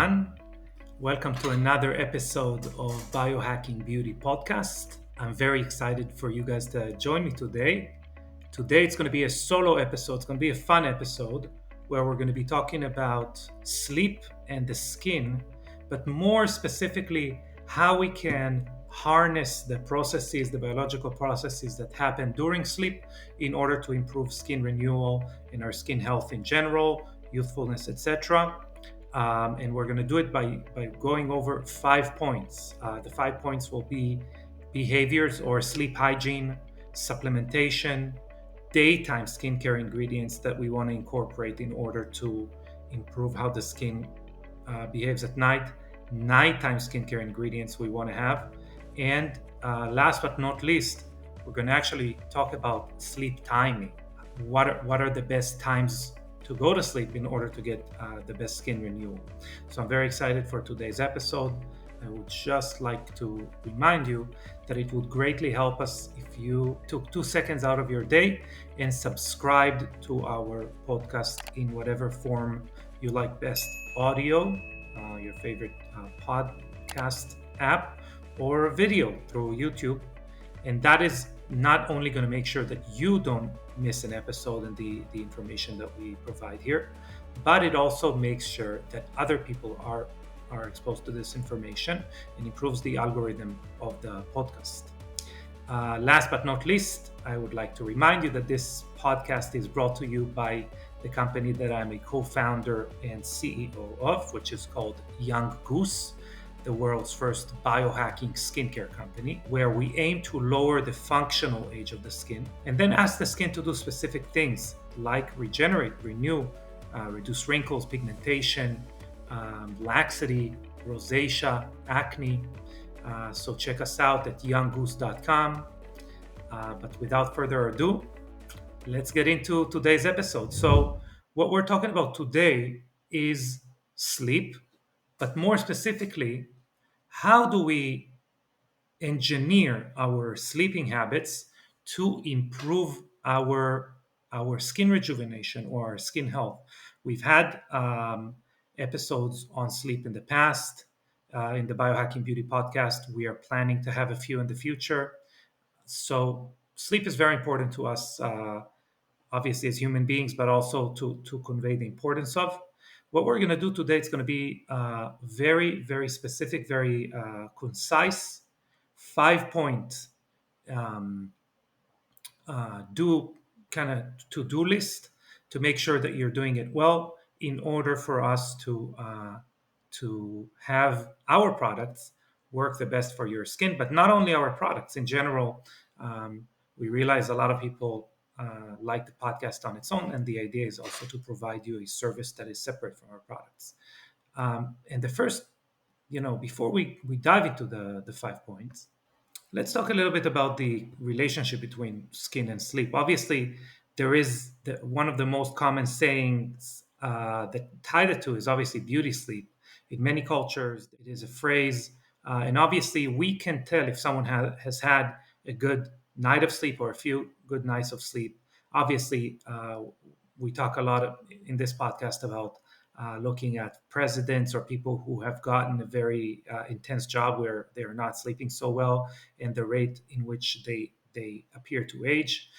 everyone. Welcome to another episode of Biohacking Beauty podcast. I'm very excited for you guys to join me today. Today it's going to be a solo episode. It's going to be a fun episode where we're going to be talking about sleep and the skin, but more specifically, how we can harness the processes, the biological processes that happen during sleep in order to improve skin renewal and our skin health in general, youthfulness, etc. And we're going to do it by going over 5 points. The 5 points will be behaviors or sleep hygiene, supplementation, daytime skincare ingredients that we want to incorporate in order to improve how the skin behaves at night, nighttime skincare ingredients we want to have, and last but not least, we're going to actually talk about sleep timing. What are the best times to go to sleep in order to get the best skin renewal? So I'm very excited for today's episode. I would just like to remind you that it would greatly help us if you took 2 seconds out of your day and subscribed to our podcast in whatever form you like best, audio, your favorite podcast app, or video through YouTube. And that is not only going to make sure that you don't miss an episode and the information that we provide here, but it also makes sure that other people are exposed to this information and improves the algorithm of the podcast. Last but not least, I would like to remind you that this podcast is brought to you by the company that I'm a co-founder and CEO of, which is called Young Goose, the world's first biohacking skincare company, where we aim to lower the functional age of the skin and then ask the skin to do specific things like regenerate, renew, reduce wrinkles, pigmentation, laxity, rosacea, acne. So check us out at younggoose.com. But without further ado, let's get into today's episode. So what we're talking about today is sleep, but more specifically, how do we engineer our sleeping habits to improve our skin rejuvenation or our skin health? We've had episodes on sleep in the past. In the Biohacking Beauty podcast, we are planning to have a few in the future. So sleep is very important to us, obviously as human beings, but also to convey the importance of. What we're going to do today is going to be very, very specific, very concise, 5 point do kind of to-do list to make sure that you're doing it well in order for us to have our products work the best for your skin, but not only our products in general. We realize a lot of people like the podcast on its own, and the idea is also to provide you a service that is separate from our products. And the first, before we dive into the 5 points, let's talk a little bit about the relationship between skin and sleep. Obviously, there is one of the most common sayings that tie the two is obviously beauty sleep. In many cultures, it is a phrase, and obviously, we can tell if someone has had a good night of sleep or a few good nights of sleep. Obviously, we talk a lot in this podcast about looking at presidents or people who have gotten a very intense job where they are not sleeping so well and the rate in which they appear to age.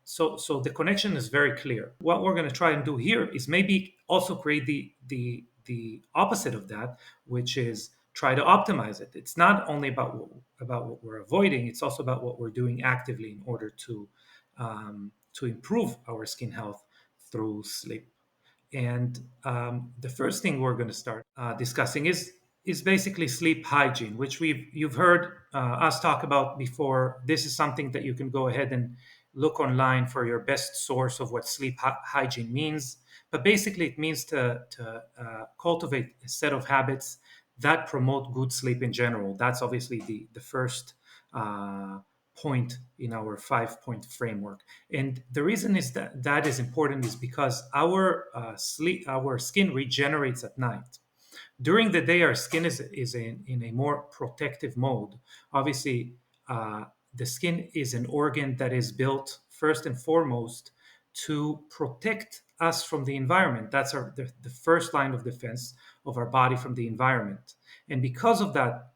So the connection is very clear. What we're going to try and do here is maybe also create the opposite of that, which is try to optimize it. It's not only about what we're avoiding; it's also about what we're doing actively in order to improve our skin health through sleep. And the first thing we're going to start discussing is basically sleep hygiene, which you've heard us talk about before. This is something that you can go ahead and look online for your best source of what sleep hygiene means. But basically, it means to cultivate a set of habits that promote good sleep in general. That's obviously the first point in our 5 point framework. And the reason is that is important is because our skin regenerates at night. During the day, our skin is in a more protective mode. Obviously, the skin is an organ that is built first and foremost to protect us from the environment. That's the first line of defense of our body from the environment. And because of that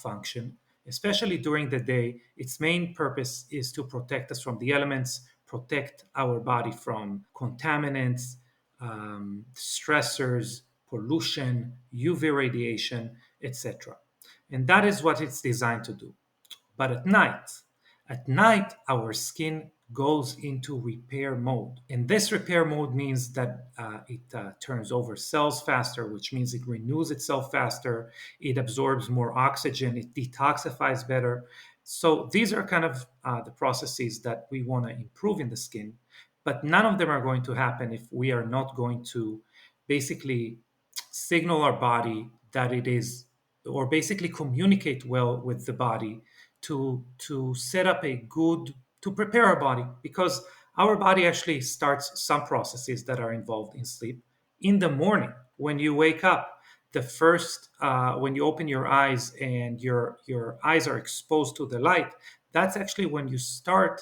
function, especially during the day, its main purpose is to protect us from the elements, protect our body from contaminants, stressors, pollution, UV radiation, etc. And that is what it's designed to do. But at night, our skin goes into repair mode. And this repair mode means that it turns over cells faster, which means it renews itself faster, it absorbs more oxygen, it detoxifies better. So these are kind of the processes that we want to improve in the skin. But none of them are going to happen if we are not going to basically signal our body that it is, or basically communicate well with the body to set up a good, to prepare our body, because our body actually starts some processes that are involved in sleep in the morning. When you wake up, the first when you open your eyes and your eyes are exposed to the light, that's actually when you start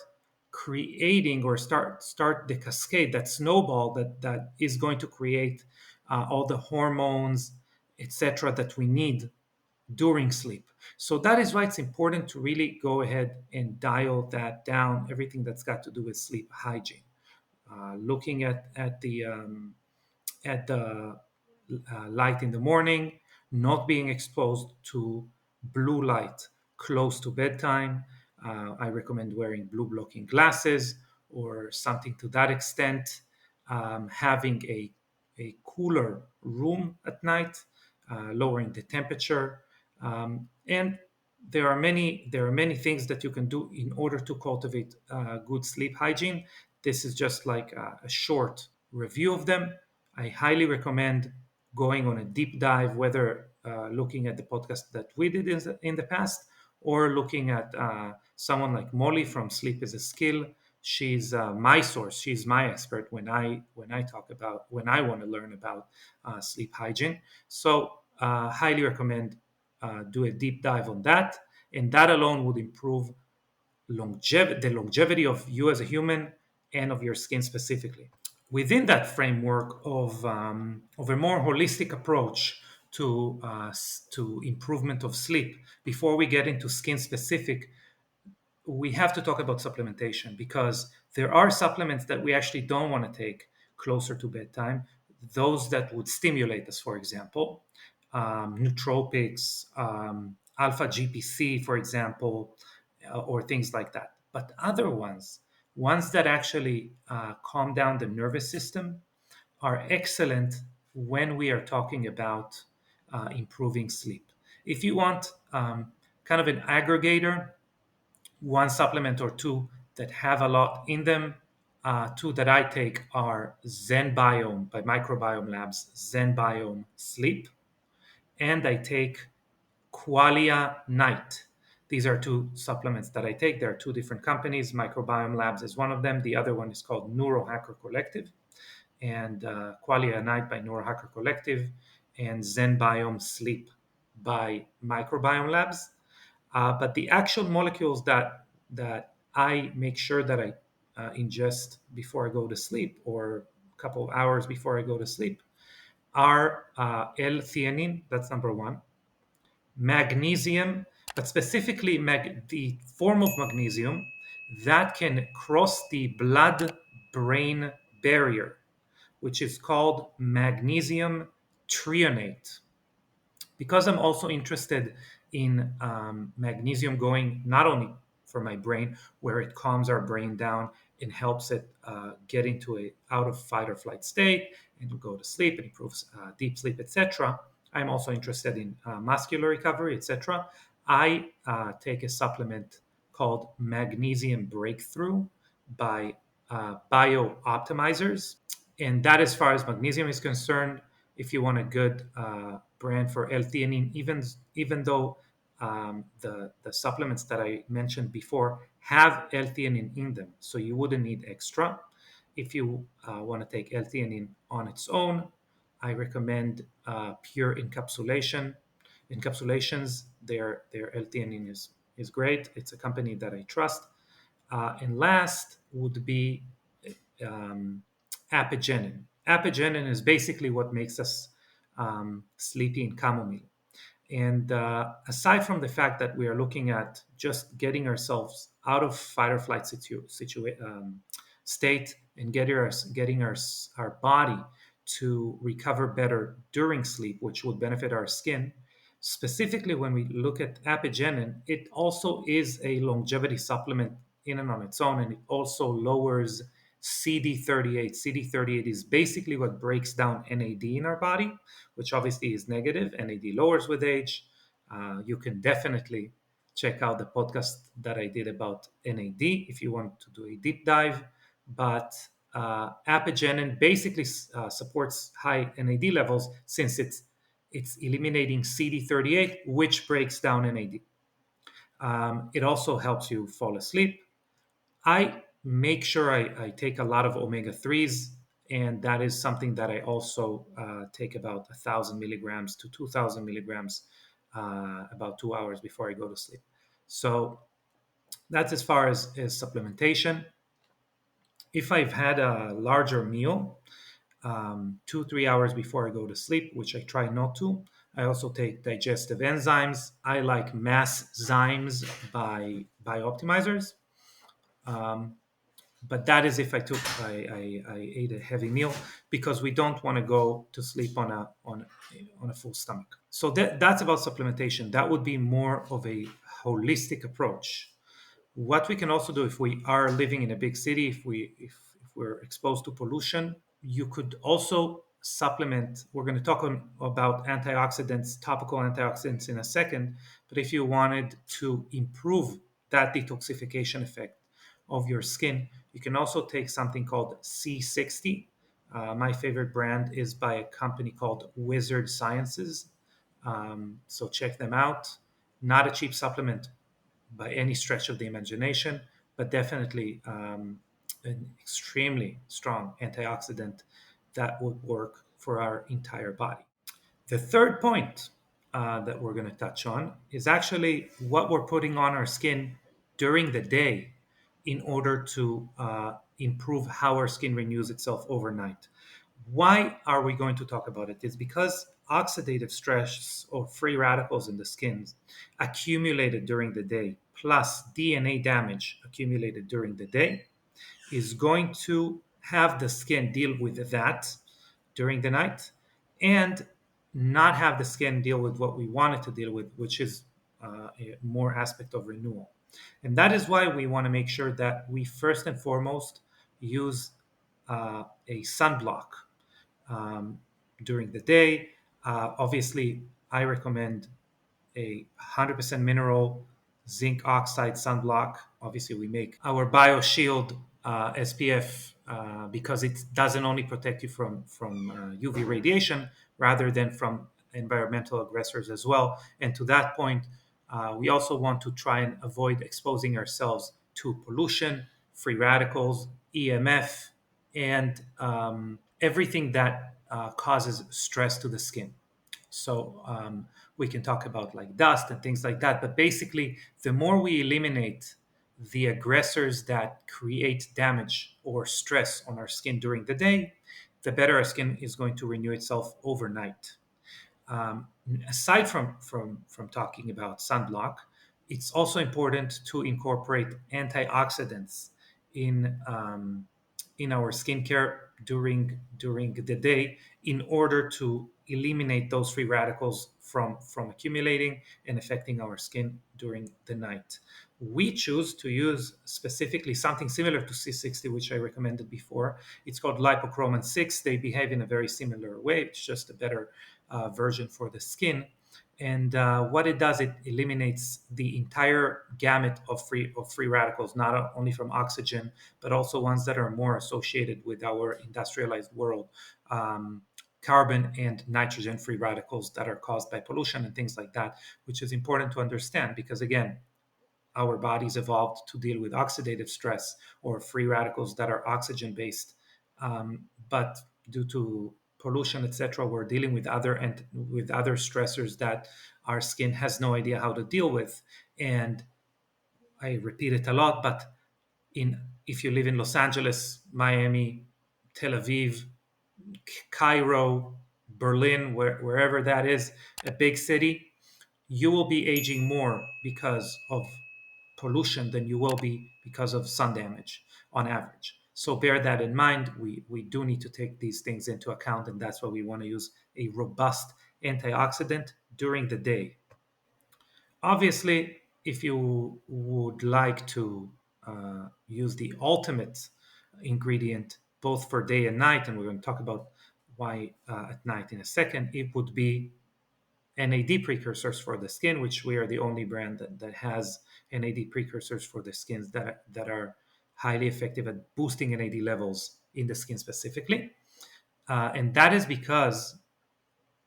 creating, or start the cascade, that snowball that is going to create all the hormones, etc., that we need during sleep. So that is why it's important to really go ahead and dial that down, everything that's got to do with sleep hygiene. Looking at the light in the morning, not being exposed to blue light close to bedtime. I recommend wearing blue blocking glasses or something to that extent. Having a cooler room at night, lowering the temperature, and there are many things that you can do in order to cultivate good sleep hygiene. This is just like a short review of them. I highly recommend going on a deep dive, whether looking at the podcast that we did in the past, or looking at someone like Molly from Sleep is a Skill. She's my source. She's my expert when I want to learn about sleep hygiene. So highly recommend do a deep dive on that, and that alone would improve the longevity of you as a human and of your skin specifically. Within that framework of a more holistic approach to improvement of sleep, before we get into skin specific, we have to talk about supplementation, because there are supplements that we actually don't want to take closer to bedtime. Those that would stimulate us, for example, nootropics, alpha GPC, for example, or things like that. But other ones that actually calm down the nervous system, are excellent when we are talking about improving sleep. If you want kind of an aggregator, one supplement or two that have a lot in them. Two that I take are Zen Biome by Microbiome Labs, Zen Biome Sleep, and I take Qualia Night. These are two supplements that I take. There are two different companies. Microbiome Labs is one of them. The other one is called Neurohacker Collective, and Qualia Night by Neurohacker Collective, and Zen Biome Sleep by Microbiome Labs. But the actual molecules that I make sure that I ingest before I go to sleep, or a couple of hours before I go to sleep, are L-theanine. That's number one. Magnesium, but specifically the form of magnesium that can cross the blood-brain barrier, which is called magnesium trionate. Because I'm also interested in magnesium going not only for my brain, where it calms our brain down and helps it get into a out of fight or flight state and to go to sleep and improves deep sleep, etc. I'm also interested in muscular recovery, etc. I take a supplement called Magnesium Breakthrough by Biooptimizers, and that, as far as magnesium is concerned, if you want a good brand for L-theanine, even though the supplements that I mentioned before have L-theanine in them, so you wouldn't need extra. If you want to take L-theanine on its own, I recommend Pure Encapsulations. Their L-theanine is great. It's a company that I trust. And last would be apigenin. Apigenin is basically what makes us sleepy in chamomile. And aside from the fact that we are looking at just getting ourselves out of fight or flight state and getting our body to recover better during sleep, which would benefit our skin. Specifically, when we look at apigenin, it also is a longevity supplement in and on its own, and it also lowers CD38. CD38 is basically what breaks down NAD in our body, which obviously is negative. NAD lowers with age. You can definitely check out the podcast that I did about NAD if you want to do a deep dive. But apigenin basically supports high NAD levels since it's eliminating CD38, which breaks down NAD. It also helps you fall asleep. I make sure I take a lot of omega 3s, and that is something that I also take about 1,000 milligrams to 2,000 milligrams about 2 hours before I go to sleep. So that's as far as supplementation. If I've had a larger meal, 2 3 hours before I go to sleep, which I try not to. I also take digestive enzymes. I like Mass Zymes by Biooptimizers. Um, but that is if I ate a heavy meal, because we don't want to go to sleep on a full stomach. So that's about supplementation. That would be more of a holistic approach. What we can also do if we are living in a big city, if we're exposed to pollution, you could also supplement. We're going to talk about antioxidants, topical antioxidants in a second. But if you wanted to improve that detoxification effect of your skin, you can also take something called C60. My favorite brand is by a company called Wizard Sciences. So check them out. Not a cheap supplement by any stretch of the imagination, but definitely an extremely strong antioxidant that would work for our entire body. The third point that we're going to touch on is actually what we're putting on our skin during the day in order to improve how our skin renews itself overnight. Why are we going to talk about it? It's because oxidative stress or free radicals in the skin accumulated during the day, plus DNA damage accumulated during the day, is going to have the skin deal with that during the night and not have the skin deal with what we want it to deal with, which is a more aspect of renewal. And that is why we want to make sure that we first and foremost use a sunblock um, during the day. Obviously, I recommend a 100% mineral zinc oxide sunblock. Obviously, we make our BioShield SPF because it doesn't only protect you from UV radiation, rather than from environmental aggressors as well. And to that point, we also want to try and avoid exposing ourselves to pollution, free radicals, EMF, and everything that causes stress to the skin. So we can talk about like dust and things like that. But basically, the more we eliminate the aggressors that create damage or stress on our skin during the day, the better our skin is going to renew itself overnight. Um, Aside from talking about sunblock, it's also important to incorporate antioxidants in in our skincare during the day in order to eliminate those free radicals from accumulating and affecting our skin during the night. We choose to use specifically something similar to C60, which I recommended before. It's called lipochromin 6. They behave in a very similar way. It's just a better version for the skin. And what it does, it eliminates the entire gamut of free radicals, not only from oxygen, but also ones that are more associated with our industrialized world, carbon and nitrogen free radicals that are caused by pollution and things like that, which is important to understand because, again, our bodies evolved to deal with oxidative stress or free radicals that are oxygen based. But due to pollution, etc., we're dealing with other stressors that our skin has no idea how to deal with. And I repeat it a lot, but in if you live in Los Angeles, Miami, Tel Aviv, Cairo, Berlin, wherever that is, a big city, you will be aging more because of pollution than you will be because of sun damage on average. So bear that in mind. We do need to take these things into account, and that's why we want to use a robust antioxidant during the day. Obviously, if you would like to use the ultimate ingredient both for day and night, and we're going to talk about why at night in a second, it would be NAD precursors for the skin, which we are the only brand that has NAD precursors for the skins that are highly effective at boosting NAD levels in the skin specifically. And that is because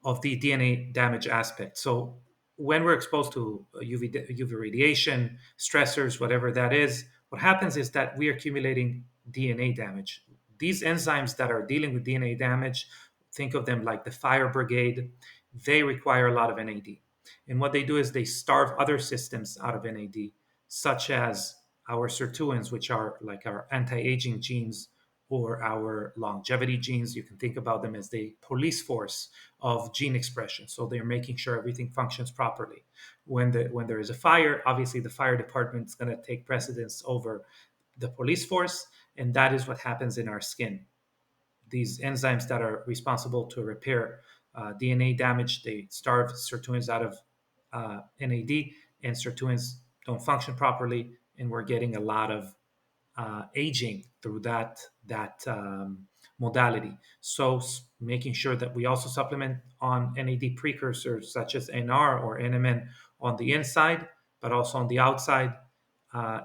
of the DNA damage aspect. So when we're exposed to UV radiation, stressors, whatever that is, what happens is that we are accumulating DNA damage. These enzymes that are dealing with DNA damage, think of them like the fire brigade, they require a lot of NAD. And what they do is they starve other systems out of NAD, such as our sirtuins, which are like our anti-aging genes, or our longevity genes. You can think about them as the police force of gene expression. So they're making sure everything functions properly. When there is a fire, obviously the fire department is going to take precedence over the police force, and that is what happens in our skin. These enzymes that are responsible to repair DNA damage, they starve sirtuins out of NAD, and sirtuins don't function properly, and we're getting a lot of aging through that modality. So making sure that we also supplement on NAD precursors such as NR or NMN on the inside, but also on the outside,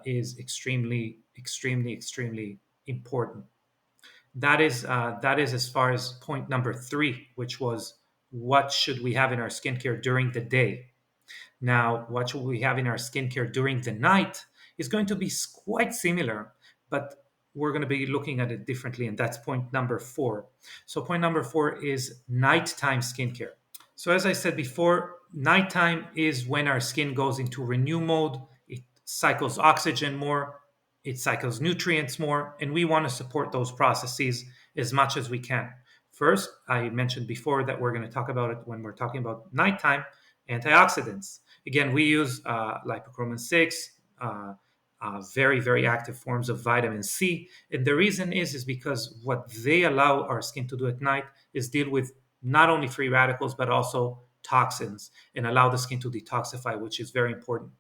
is extremely, extremely, extremely important. That is as far as point number three, which was what should we have in our skincare during the day. Now, what should we have in our skincare during the night is going to be quite similar, but we're going to be looking at it differently, and that's point number four. So, point number four is nighttime skincare. So, as I said before, nighttime is when our skin goes into renew mode. It cycles oxygen more, it cycles nutrients more, and we want to support those processes as much as we can. First, I mentioned before that we're going to talk about it when we're talking about nighttime antioxidants. Again, we use lipochromin 6, very, very active forms of vitamin C. And the reason is because what they allow our skin to do at night is deal with not only free radicals, but also toxins and allow the skin to detoxify, which is very important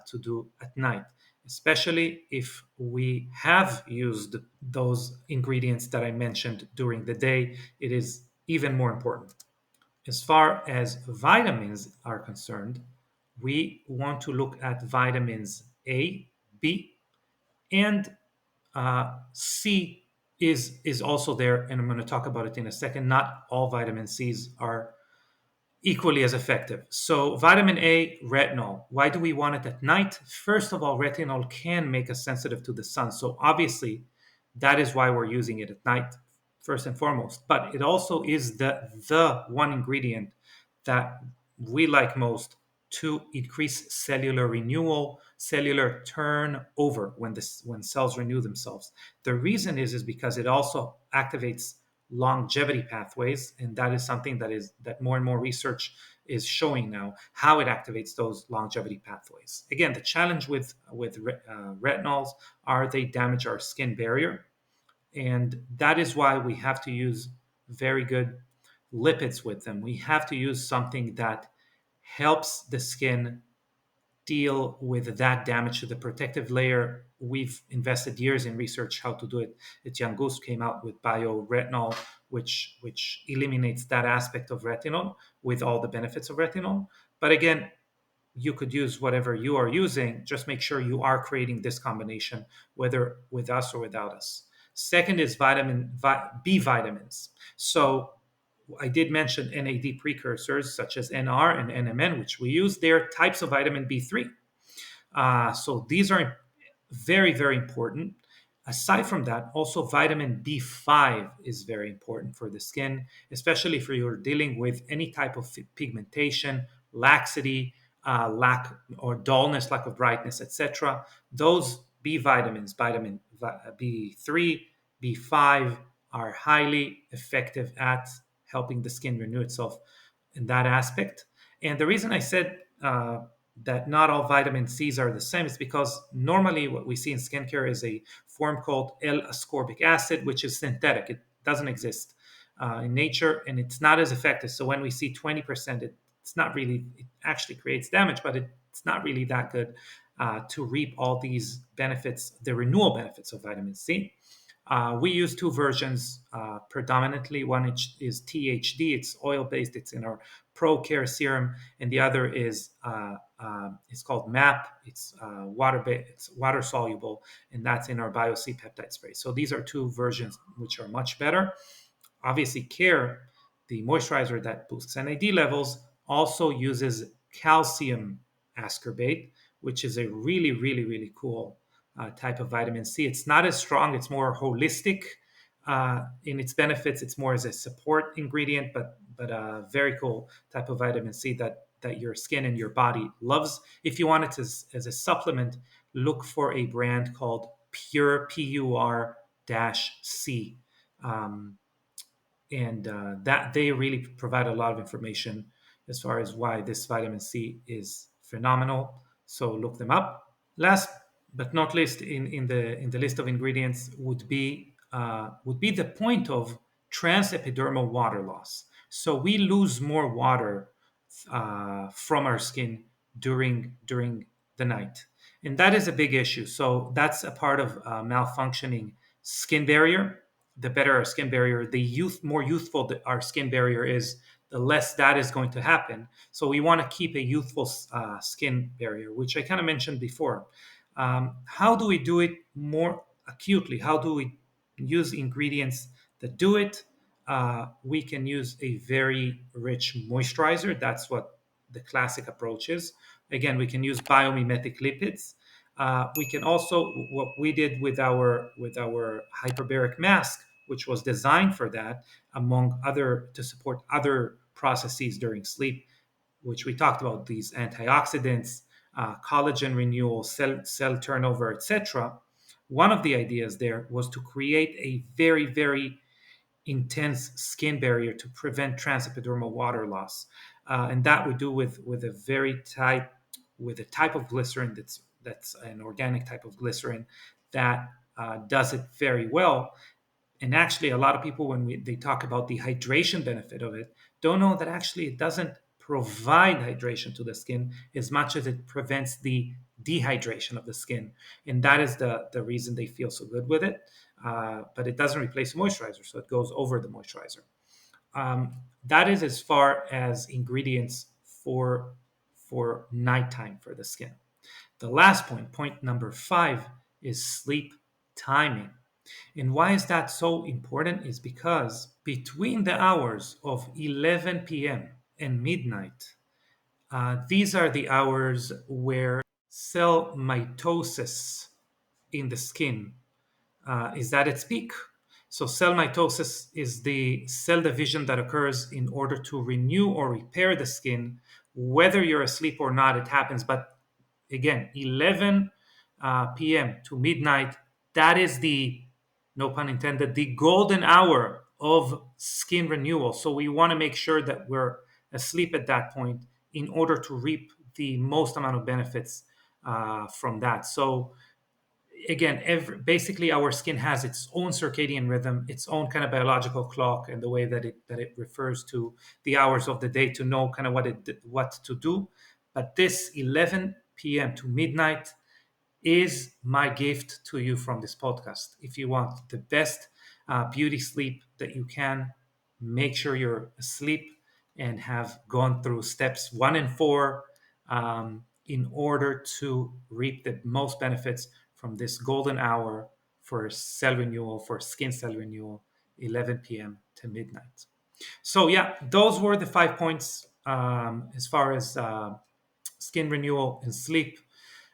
to do at night, especially if we have used those ingredients that I mentioned during the day. It is even more important. As far as vitamins are concerned, we want to look at vitamins A, B, and C is also there, and I'm going to talk about it in a second. Not all vitamin C's are equally as effective. So, vitamin A, retinol. Why do we want it at night? First of all, retinol can make us sensitive to the sun. So, obviously, that is why we're using it at night, first and foremost. But it also is the one ingredient that we like most to increase cellular renewal, cellular turnover when cells renew themselves. The reason is because it also activates longevity pathways, and that is something that more and more research is showing now how it activates those longevity pathways. Again, the challenge with retinols are they damage our skin barrier, and that is why we have to use very good lipids with them. We have to use something that helps the skin deal with that damage to the protective layer. We've invested years in research how to do it. It's Young Goose came out with bioretinol, which eliminates that aspect of retinol with all the benefits of retinol. But again, you could use whatever you are using. Just make sure you are creating this combination, whether with us or without us. Second is B vitamins. So I did mention NAD precursors such as NR and NMN, which we use. They're types of vitamin B3. So these are very, very important. Aside from that, also vitamin B5 is very important for the skin, especially if you're dealing with any type of pigmentation, laxity, lack or dullness, lack of brightness, etc. Those B vitamins, vitamin B3, B5, are highly effective at helping the skin renew itself in that aspect. And the reason I said that not all vitamin C's are the same is because normally what we see in skincare is a form called L-ascorbic acid, which is synthetic. It doesn't exist in nature, and it's not as effective. So when we see 20%, it's not really, it actually creates damage, but it's not really that good to reap all these benefits, the renewal benefits of vitamin C. We use two versions predominantly. One is THD, it's oil based, it's in our Pro Care serum, and the other is it's called MAP. It's it's water soluble, and that's in our BioC peptide spray. So these are two versions which are much better. Obviously, Care, the moisturizer that boosts NAD levels, also uses calcium ascorbate, which is a really, really, really cool type of vitamin C. It's not as strong, it's more holistic in its benefits. It's more as a support ingredient, but a very cool type of vitamin C that your skin and your body loves. If you want it as a supplement, look for a brand called Pure PUR C. Um, and that they really provide a lot of information as far as why this vitamin C is phenomenal. So look them up. Last but not least, in the list of ingredients would be the point of transepidermal water loss. So we lose more water from our skin during the night, and that is a big issue. So that's a part of malfunctioning skin barrier. The better our skin barrier, more youthful our skin barrier is, the less that is going to happen. So we want to keep a youthful skin barrier, which I kind of mentioned before. How do we do it more acutely? How do we use ingredients that do it? We can use a very rich moisturizer. That's what the classic approach is. Again, we can use biomimetic lipids. We can also, what we did with our hyperbaric mask, which was designed for that, among other, to support other processes during sleep, which we talked about, these antioxidants, collagen renewal, cell turnover, etc. One of the ideas there was to create a very, very intense skin barrier to prevent transepidermal water loss, and that we do with a very type with a type of glycerin that's an organic type of glycerin that does it very well. And actually, a lot of people, when they talk about the hydration benefit of it, don't know that actually it doesn't provide hydration to the skin as much as it prevents the dehydration of the skin. And that is the reason they feel so good with it. But it doesn't replace the moisturizer, so it goes over the moisturizer. That is as far as ingredients for nighttime for the skin. The last point number 5, is sleep timing. And why is that so important? Is because between the hours of 11 p.m. and midnight, these are the hours where cell mitosis in the skin is at its peak. So, cell mitosis is the cell division that occurs in order to renew or repair the skin. Whether you're asleep or not, it happens. But again, 11 p.m. to midnight, that is the, no pun intended, the golden hour of skin renewal. So we want to make sure that we're asleep at that point in order to reap the most amount of benefits from that. So again, basically our skin has its own circadian rhythm, its own kind of biological clock, and the way that it refers to the hours of the day to know kind of what to do. But this 11 p.m. to midnight is my gift to you from this podcast. If you want the best beauty sleep that you can, make sure you're asleep and have gone through steps 1 and 4 in order to reap the most benefits from this golden hour for cell renewal, for skin cell renewal, 11 p.m. to midnight. So, yeah, those were the 5 points as far as skin renewal and sleep.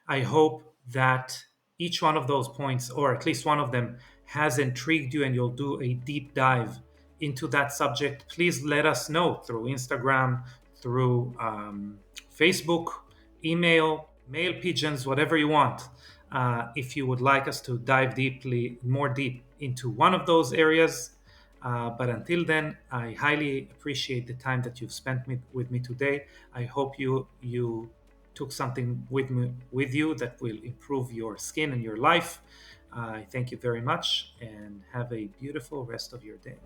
I hope that each one of those points, or at least one of them, has intrigued you and you'll do a deep dive into that subject. Please let us know through Instagram, through Facebook, email, mail pigeons, whatever you want. If you would like us to dive more deep into one of those areas, But until then, I highly appreciate the time that you've spent with me today. I hope you took something with you that will improve your skin and your life. I thank you very much and have a beautiful rest of your day.